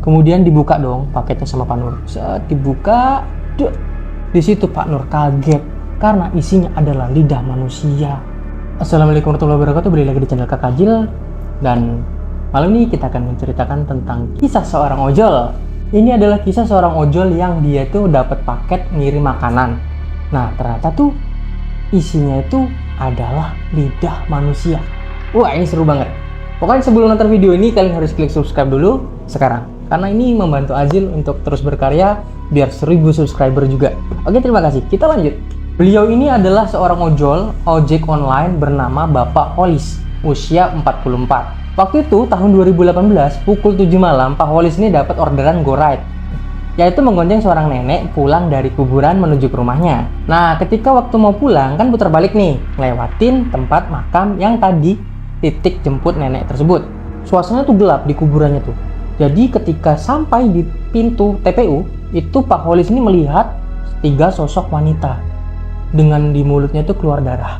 Kemudian dibuka dong paketnya sama Pak Nur. Saat dibuka, di situ Pak Nur kaget karena isinya adalah lidah manusia. Assalamualaikum warahmatullahi wabarakatuh. Balik lagi di channel Kak Kajil, dan malam ini kita akan menceritakan tentang kisah seorang ojol. Ini adalah kisah seorang ojol yang dia tuh dapat paket ngirim makanan. Nah, ternyata tuh isinya itu adalah lidah manusia. Wah, ini seru banget. Pokoknya sebelum nonton video ini, kalian harus klik subscribe dulu sekarang, karena ini membantu Azil untuk terus berkarya biar 1000 subscriber juga. Oke, terima kasih. Kita lanjut. Beliau ini adalah seorang ojek online bernama Bapak Holis, usia 44. Waktu itu tahun 2018 pukul 7 malam, Pak Holis ini dapat orderan GoRide, yaitu menggonceng seorang nenek pulang dari kuburan menuju ke rumahnya. Nah, ketika waktu mau pulang kan putar balik nih, lewatin tempat makam yang tadi titik jemput nenek tersebut. Suasananya tuh gelap di kuburannya tuh. Jadi ketika sampai di pintu TPU, itu Pak Holis ini melihat 3 sosok wanita dengan di mulutnya tuh keluar darah.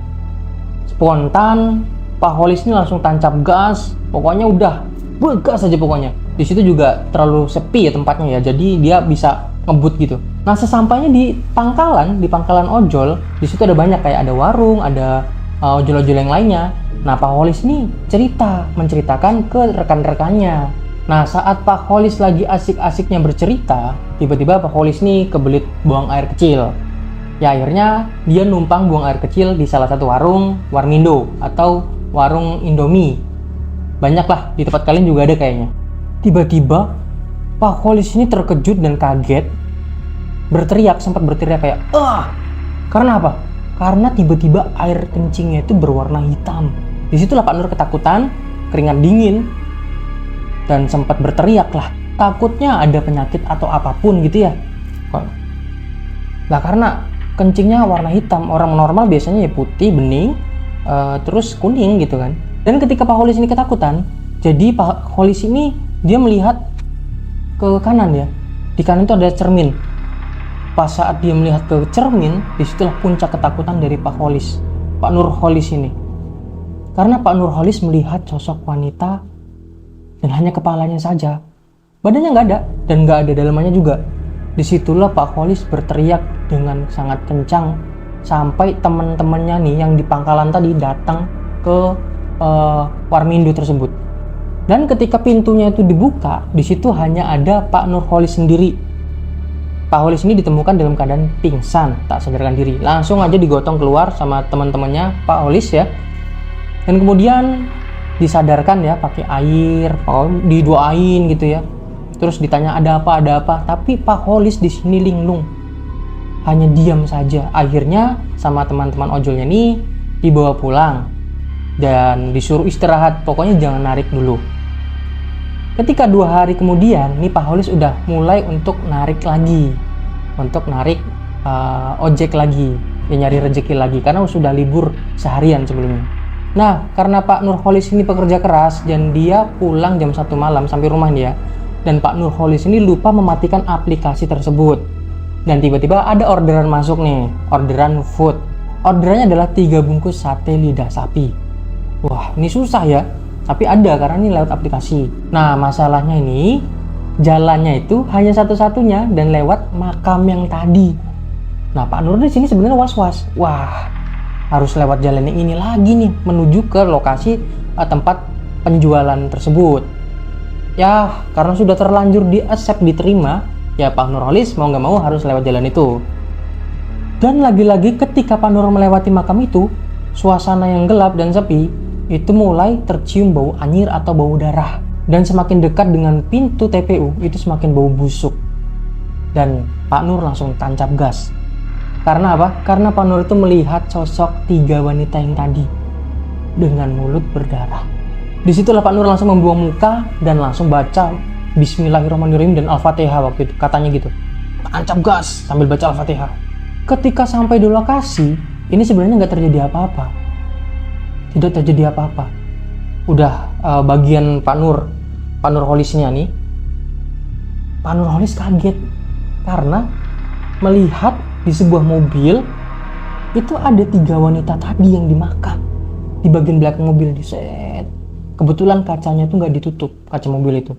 Spontan Pak Holis ini langsung tancap gas, pokoknya udah bergas aja pokoknya. Di situ juga terlalu sepi ya tempatnya ya, jadi dia bisa ngebut gitu. Nah, sesampainya di pangkalan ojol, di situ ada banyak, kayak ada warung, ada ojol-ojol yang lainnya. Nah, Pak Holis ini menceritakan ke rekan-rekannya. Nah, saat Pak Holis lagi asik-asiknya bercerita, tiba-tiba Pak Holis ini kebelit buang air kecil. Ya, akhirnya dia numpang buang air kecil di salah satu warung, Warmindo atau warung Indomie. Banyak lah, di tempat kalian juga ada kayaknya. Tiba-tiba Pak Holis ini terkejut dan kaget, sempat berteriak kayak, karena apa? Karena tiba-tiba air kencingnya itu berwarna hitam. Disitulah Pak Nur ketakutan, keringat dingin, dan sempat berteriak lah. Takutnya ada penyakit atau apapun gitu ya. Nah, karena kencingnya warna hitam, orang normal biasanya ya putih, bening, terus kuning gitu kan. Dan ketika Pak Holis ini ketakutan, jadi Pak Holis ini dia melihat ke kanan ya. Di kanan itu ada cermin. Pas saat dia melihat ke cermin, disitulah puncak ketakutan dari Pak Holis, Pak Nur Holis ini. Karena Pak Nur Holis melihat sosok wanita dan hanya kepalanya saja, badannya nggak ada dan nggak ada dalamannya juga. Disitulah Pak Holis berteriak dengan sangat kencang sampai teman-temannya nih yang di pangkalan tadi datang ke Warmindo tersebut. Dan ketika pintunya itu dibuka, di situ hanya ada Pak Nur Holis sendiri. Pak Holis ini ditemukan dalam keadaan pingsan, tak sadarkan diri. Langsung aja digotong keluar sama teman-temannya Pak Holis ya. Dan kemudian disadarkan ya pakai air, didoain gitu ya. Terus ditanya ada apa, tapi Pak Holis di sini linglung, hanya diam saja. Akhirnya sama teman-teman ojolnya nih dibawa pulang dan disuruh istirahat, pokoknya jangan narik dulu. Ketika 2 hari kemudian nih Pak Holis udah mulai untuk narik ojek lagi, ya nyari rezeki lagi karena sudah libur seharian sebelumnya. Nah, karena Pak Nur Holis ini pekerja keras dan dia pulang jam 1 malam sampai rumah dia, dan Pak Nur Holis ini lupa mematikan aplikasi tersebut. Dan tiba-tiba ada orderan masuk nih, orderan food. Orderannya adalah 3 bungkus sate lidah sapi. Wah, ini susah ya, tapi ada karena ini lewat aplikasi. Nah, masalahnya ini jalannya itu hanya satu-satunya dan lewat makam yang tadi. Nah, Pak Nur di sini sebenarnya was-was. Wah, harus lewat jalan yang ini lagi nih menuju ke lokasi tempat penjualan tersebut. Ya, karena sudah terlanjur diterima, ya Pak Nur Holis mau nggak mau harus lewat jalan itu. Dan lagi-lagi ketika Pak Nur melewati makam itu, suasana yang gelap dan sepi, itu mulai tercium bau anyir atau bau darah. Dan semakin dekat dengan pintu TPU, itu semakin bau busuk. Dan Pak Nur langsung tancap gas. Karena apa? Karena Pak Nur itu melihat sosok 3 wanita yang tadi dengan mulut berdarah. Disitulah Pak Nur langsung membuang muka dan langsung baca Bismillahirrahmanirrahim dan Al-Fatihah waktu itu, katanya gitu. Tancap gas sambil baca Al-Fatihah. Ketika sampai di lokasi, ini sebenarnya nggak terjadi apa-apa. Tidak terjadi apa-apa. Udah bagian Pak Nur Holisnya nih, Pak Nur Holis kaget karena melihat di sebuah mobil itu ada 3 wanita tadi yang dimakan di bagian belakang mobil. Kebetulan kacanya itu nggak ditutup, kaca mobil itu.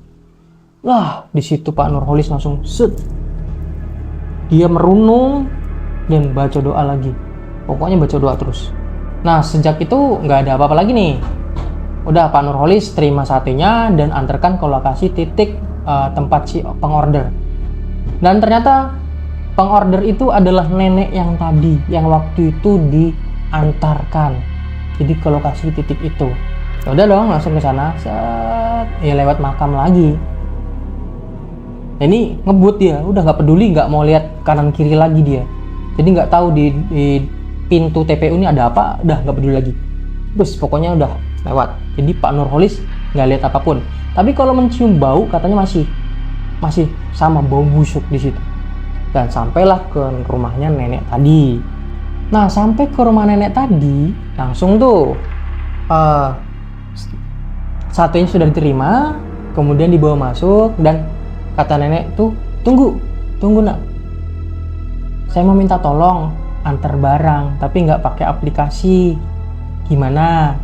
Lah, di situ Pak Nurholis langsung set. Dia merunung dan baca doa lagi. Pokoknya baca doa terus. Nah, sejak itu nggak ada apa-apa lagi nih. Udah, Pak Nurholis terima satenya dan antarkan ke lokasi titik tempat si pengorder. Dan ternyata pengorder itu adalah nenek yang tadi, yang waktu itu diantarkan. Jadi ke lokasi titik itu. Ya udah dong, langsung ke sana. Set, ya lewat makam lagi. Nah, ini ngebut dia, udah nggak peduli, nggak mau lihat kanan kiri lagi dia. Jadi nggak tahu di pintu TPU ini ada apa, udah nggak peduli lagi. Terus pokoknya udah lewat. Jadi Pak Nurholis nggak lihat apapun. Tapi kalau mencium bau katanya masih sama bau busuk di situ. Dan sampailah ke rumahnya nenek tadi. Nah, sampai ke rumah nenek tadi, langsung tuh satunya sudah diterima, kemudian dibawa masuk dan kata nenek tuh, tunggu nak, saya mau minta tolong antar barang tapi nggak pakai aplikasi, gimana?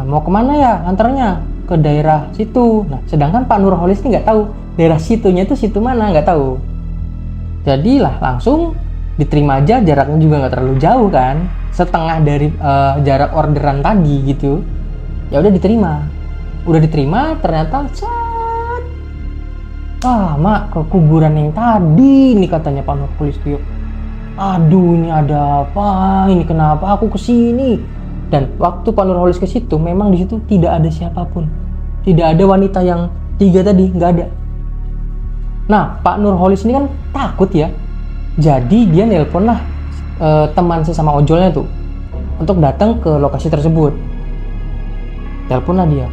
Mau kemana ya antarnya? Ke daerah situ. Nah, sedangkan Pak Nurholis ini nggak tahu daerah situnya itu situ mana, nggak tahu. Jadilah langsung diterima aja, jaraknya juga nggak terlalu jauh kan, setengah dari jarak orderan tadi gitu. Ya udah diterima, ternyata mak, ke kuburan yang tadi nih katanya Pak Nurholis tuh. Aduh, ini ada apa? Ini kenapa aku kesini? Dan waktu Pak Nurholis ke situ, memang di situ tidak ada siapapun. Tidak ada wanita yang 3 tadi, nggak ada. Nah, Pak Nurholis ini kan takut ya. Jadi dia nelpon lah teman sesama ojolnya tuh untuk datang ke lokasi tersebut. Telepon lah dia.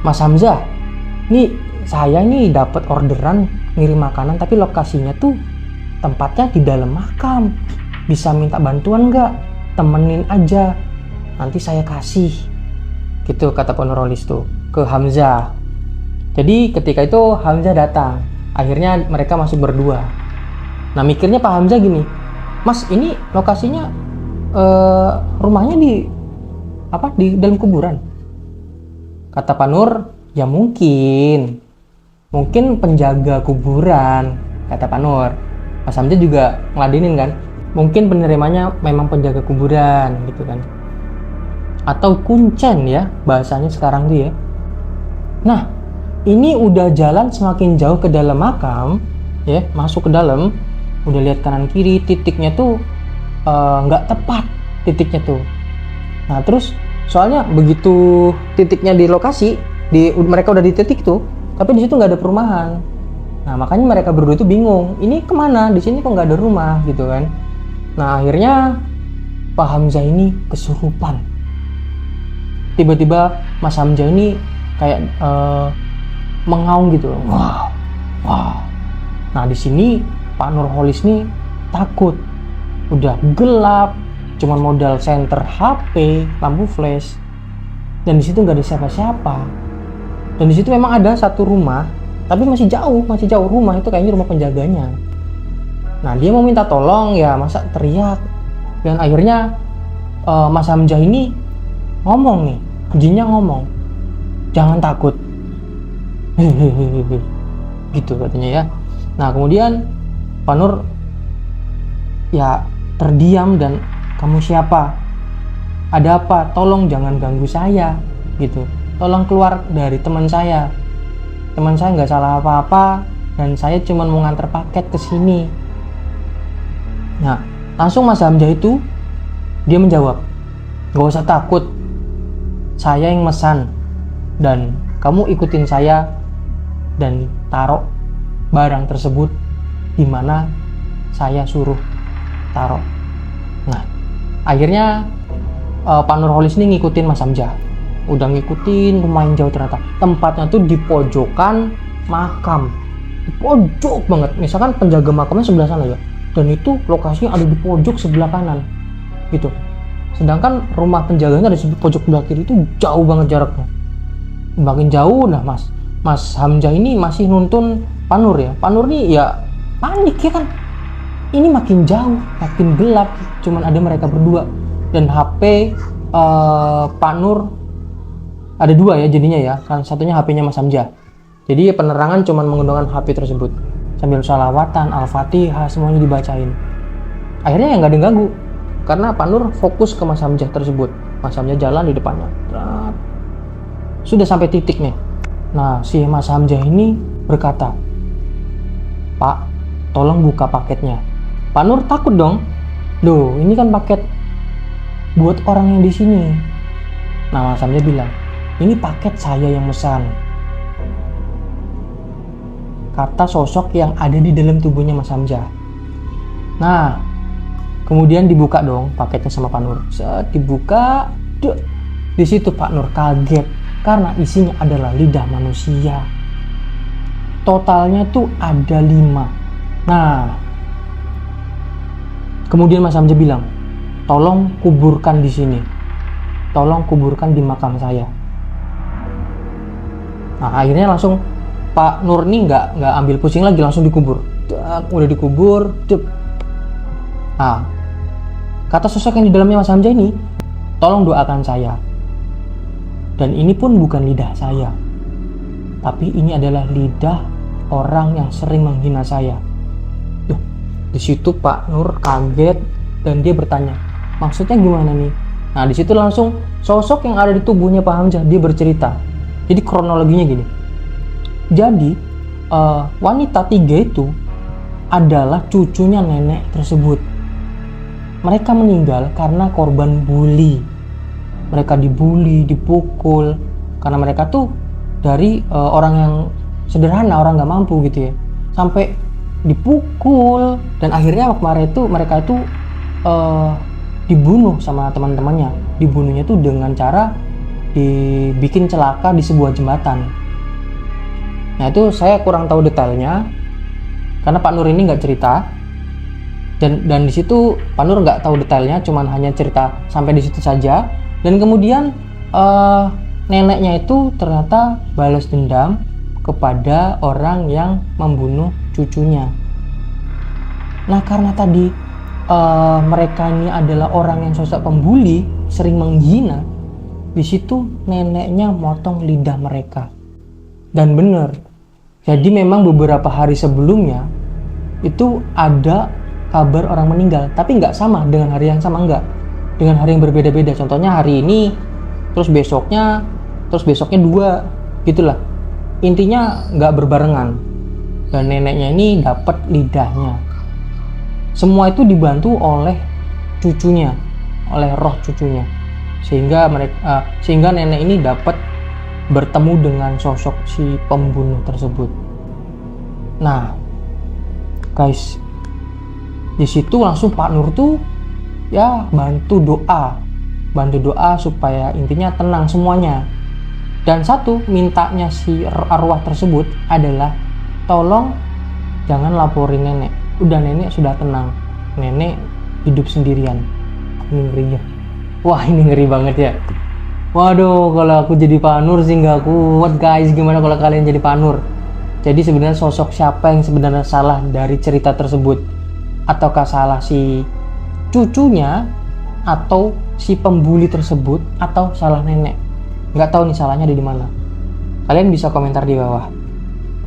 Mas Hamzah, nih saya nih dapat orderan ngirim makanan tapi lokasinya tuh tempatnya di dalam makam. Bisa minta bantuan nggak? Temenin aja. Nanti saya kasih. Gitu kata Pak Nurholis tuh ke Hamzah. Jadi ketika itu Hamzah datang. Akhirnya mereka masih berdua. Nah, mikirnya Pak Hamzah gini, Mas, ini lokasinya rumahnya di dalam kuburan. Kata Pak Nur, ya mungkin penjaga kuburan, kata Pak Nur. Mas Hamzah juga ngeladenin kan, mungkin penerimanya memang penjaga kuburan gitu kan, atau kuncen ya bahasanya sekarang tuh ya. Nah, ini udah jalan semakin jauh ke dalam makam ya, masuk ke dalam, udah lihat kanan kiri, titiknya tuh nggak tepat titiknya tuh. Nah, terus soalnya begitu titiknya di lokasi, mereka udah di titik tuh, tapi di situ nggak ada perumahan. Nah, makanya mereka berdua itu bingung, ini kemana? Di sini kok nggak ada rumah gitu kan. Nah, akhirnya Pak Hamzah ini kesurupan. Tiba-tiba Mas Hamzah ini kayak mengaung gitu. Wow. Nah, di sini Pak Nurholis nih takut. Udah gelap, cuman modal senter HP, lampu flash. Dan di situ nggak ada siapa-siapa. Dan di situ memang ada satu rumah, tapi masih jauh rumah itu, kayaknya rumah penjaganya. Nah, dia mau minta tolong ya, masa teriak. Dan akhirnya Mas Hamzah ini ngomong nih, jinnya ngomong, jangan takut. Gitu katanya ya. Nah, kemudian Pak Nur ya terdiam dan, kamu siapa? Ada apa? Tolong jangan ganggu saya gitu. Tolong keluar dari teman saya. Teman saya nggak salah apa-apa dan saya cuma mau nganter paket ke sini. Nah, langsung Mas Hamzah itu dia menjawab, nggak usah takut. Saya yang mesan dan kamu ikutin saya dan taruh barang tersebut di mana saya suruh taruh. Nah, akhirnya Pak Nurholis ini ngikutin Mas Hamzah. Udah ngikutin, lumayan jauh ternyata. Tempatnya tuh di pojokan makam. Di pojok banget. Misalkan penjaga makamnya sebelah sana ya. Dan itu lokasinya ada di pojok sebelah kanan. Gitu. Sedangkan rumah penjaganya ada di pojok sebelah kiri, itu jauh banget jaraknya. Makin jauh, nah Mas Hamzah ini masih nuntun Pak Nur ya. Pak Nur nih ya panik ya kan. Ini makin jauh, makin gelap, cuman ada mereka berdua. Dan HP Pak Nur ada 2 ya jadinya ya. Kan satunya HP-nya Mas Hamzah. Jadi penerangan cuma menggunakan HP tersebut. Sambil sholawatan, Al-Fatihah, semuanya dibacain. Akhirnya ya nggak ada yang ganggu. Karena Pak Nur fokus ke Mas Hamzah tersebut. Mas Hamzah jalan di depannya. Sudah sampai titik nih. Nah, si Mas Hamzah ini berkata, "Pak, tolong buka paketnya." Pak Nur takut dong. Loh, ini kan paket buat orang yang di sini. Nah, Mas Hamzah bilang, "Ini paket saya yang mesan." Kata sosok yang ada di dalam tubuhnya Mas Hamzah. Nah, kemudian dibuka dong paketnya sama Pak Nur. Saat dibuka, di situ Pak Nur kaget karena isinya adalah lidah manusia. Totalnya tuh ada 5. Nah, kemudian Mas Hamzah bilang, "Tolong kuburkan di sini. Tolong kuburkan di makam saya." Nah, akhirnya langsung Pak Nur nih nggak ambil pusing lagi, langsung dikubur. Udah dikubur. Nah, kata sosok yang di dalamnya Mas Hamzah ini, "Tolong doakan saya. Dan ini pun bukan lidah saya, tapi ini adalah lidah orang yang sering menghina saya." Di situ Pak Nur kaget dan dia bertanya, "Maksudnya gimana nih?" Nah, di situ langsung sosok yang ada di tubuhnya Pak Hamzah dia bercerita. Jadi kronologinya gini. Jadi wanita 3 itu adalah cucunya nenek tersebut. Mereka meninggal karena korban bully. Mereka dibully, dipukul, karena mereka tuh dari orang yang sederhana, orang nggak mampu gitu ya, sampai dipukul. Dan akhirnya kemarin itu mereka itu dibunuh sama teman-temannya. Dibunuhnya tuh dengan cara dibikin celaka di sebuah jembatan. Nah, itu saya kurang tahu detailnya karena Pak Nur ini nggak cerita. Dan di situ Pak Nur nggak tahu detailnya, cuman hanya cerita sampai di situ saja. Dan kemudian neneknya itu ternyata balas dendam kepada orang yang membunuh cucunya. Nah, karena tadi mereka ini adalah orang yang sosok pembuli, sering menghina, di situ neneknya motong lidah mereka. Dan benar, jadi memang beberapa hari sebelumnya itu ada kabar orang meninggal, tapi nggak sama dengan hari yang sama, enggak, dengan hari yang berbeda-beda. Contohnya hari ini, terus besoknya 2, gitulah. Intinya nggak berbarengan. Dan neneknya ini dapat lidahnya. Semua itu dibantu oleh cucunya, oleh roh cucunya, sehingga nenek ini dapat bertemu dengan sosok si pembunuh tersebut. Nah, guys, di situ langsung Pak Nur tuh ya bantu doa supaya intinya tenang semuanya. Dan satu mintanya si arwah tersebut adalah, tolong jangan laporin nenek. Udah, nenek sudah tenang, nenek hidup sendirian. Ini ngeri ya. Wah, ini ngeri banget ya. Waduh, kalau aku jadi Pak Nur sih nggak kuat, guys. Gimana kalau kalian jadi Pak Nur? Jadi sebenarnya sosok siapa yang sebenarnya salah dari cerita tersebut? Ataukah salah si cucunya, atau si pembuli tersebut, atau salah nenek? Nggak tahu nih salahnya ada di mana. Kalian bisa komentar di bawah.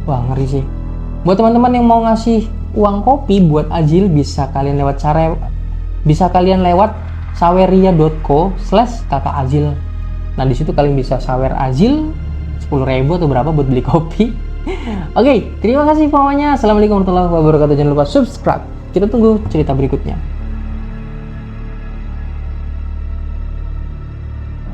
Wah, ngeri sih. Buat teman-teman yang mau ngasih uang kopi buat Azil, bisa kalian lewat saweria.co/kakakazil. Nah, di situ kalian bisa sawer Azil 10.000 atau berapa buat beli kopi. Oke, terima kasih semuanya. Assalamualaikum warahmatullahi wabarakatuh. Jangan lupa subscribe. Kita tunggu cerita berikutnya.